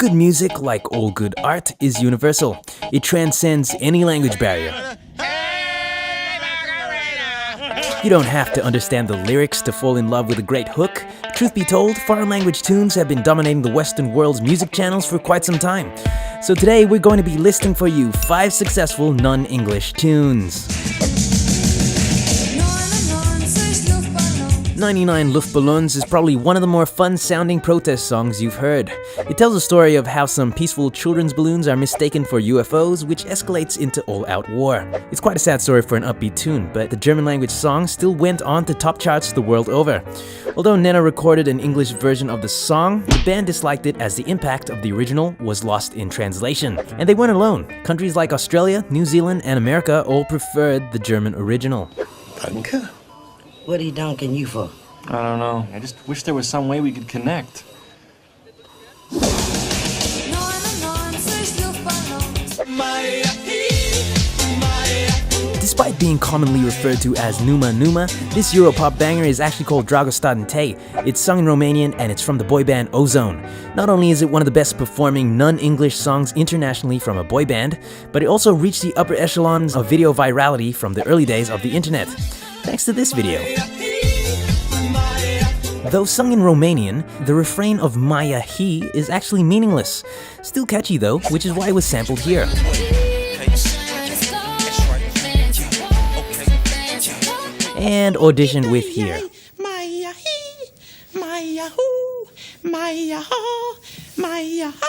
Good music, like all good art, is universal. It transcends any language barrier. You don't have to understand the lyrics to fall in love with a great hook. Truth be told, foreign language tunes have been dominating the Western world's music channels for quite some time. So today we're going to be listing for you 5 successful non-English tunes. 99 Luftballons is probably one of the more fun-sounding protest songs you've heard. It tells a story of how some peaceful children's balloons are mistaken for UFOs, which escalates into all-out war. It's quite a sad story for an upbeat tune, but the German-language song still went on to top charts the world over. Although Nena recorded an English version of the song, the band disliked it as the impact of the original was lost in translation. And they weren't alone. Countries like Australia, New Zealand, and America all preferred the German original. Danke? What are you dunking you for? I don't know. I just wish there was some way we could connect. Despite being commonly referred to as Numa Numa, this Europop banger is actually called Druggist. It's sung in Romanian and it's from the boy band Ozone. Not only is it one of the best performing non-English songs internationally from a boy band, but it also reached the upper echelons of video virality from the early days of the internet. Thanks to this video. Though sung in Romanian, the refrain of Maya He is actually meaningless. Still catchy though, which is why it was sampled here. And auditioned with here. Maya He, Maya Hu, Maya Ha, Maya Ha.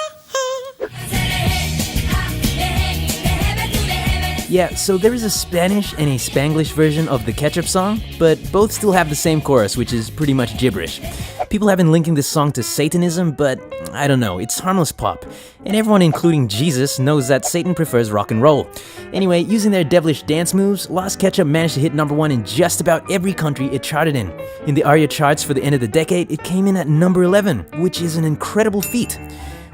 Yeah, so there is a Spanish and a Spanglish version of the Ketchup song, but both still have the same chorus, which is pretty much gibberish. People have been linking this song to Satanism, but I don't know, it's harmless pop. And everyone, including Jesus, knows that Satan prefers rock and roll. Anyway, using their devilish dance moves, Lost Ketchup managed to hit #1 in just about every country it charted in. In the ARIA charts for the end of the decade, it came in at number 11, which is an incredible feat.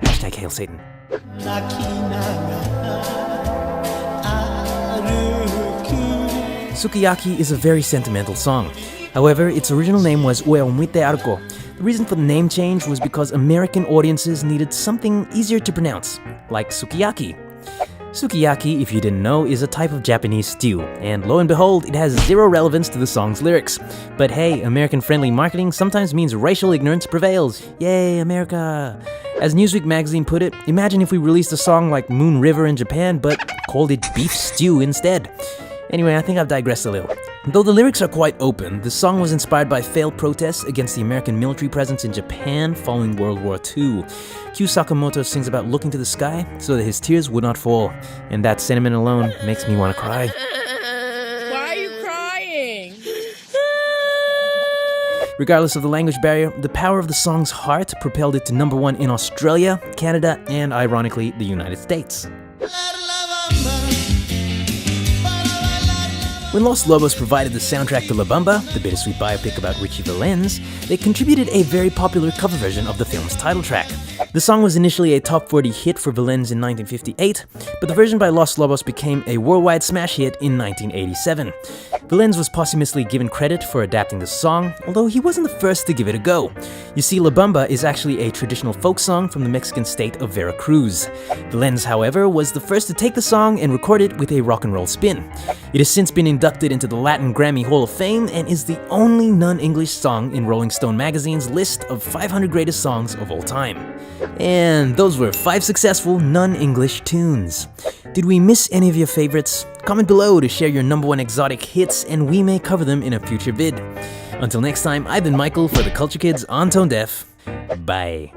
Hashtag Hail Satan. Sukiyaki is a very sentimental song. However, its original name was Ue Omite Arco. The reason for the name change was because American audiences needed something easier to pronounce, like sukiyaki. Sukiyaki, if you didn't know, is a type of Japanese stew, and lo and behold, it has zero relevance to the song's lyrics. But hey, American-friendly marketing sometimes means racial ignorance prevails. Yay, America! As Newsweek magazine put it, imagine if we released a song like Moon River in Japan, but called it beef stew instead. Anyway, I think I've digressed a little. Though the lyrics are quite open, the song was inspired by failed protests against the American military presence in Japan following World War II. Q Sakamoto sings about looking to the sky so that his tears would not fall. And that sentiment alone makes me want to cry. Why are you crying? Regardless of the language barrier, the power of the song's heart propelled it to #1 in Australia, Canada, and ironically, the United States. When Los Lobos provided the soundtrack to La Bamba, the bittersweet biopic about Richie Valens, they contributed a very popular cover version of the film's title track. The song was initially a top 40 hit for Valens in 1958, but the version by Los Lobos became a worldwide smash hit in 1987. Valens was posthumously given credit for adapting the song, although he wasn't the first to give it a go. You see, La Bamba is actually a traditional folk song from the Mexican state of Veracruz. Valens, however, was the first to take the song and record it with a rock and roll spin. It has since been inducted into the Latin Grammy Hall of Fame and is the only non-English song in Rolling Stone magazine's list of 500 greatest songs of all time. And those were 5 successful non-English tunes. Did we miss any of your favorites? Comment below to share your #1 exotic hits and we may cover them in a future vid. Until next time, I've been Michael for the Culture Kids on Tone Deaf. Bye.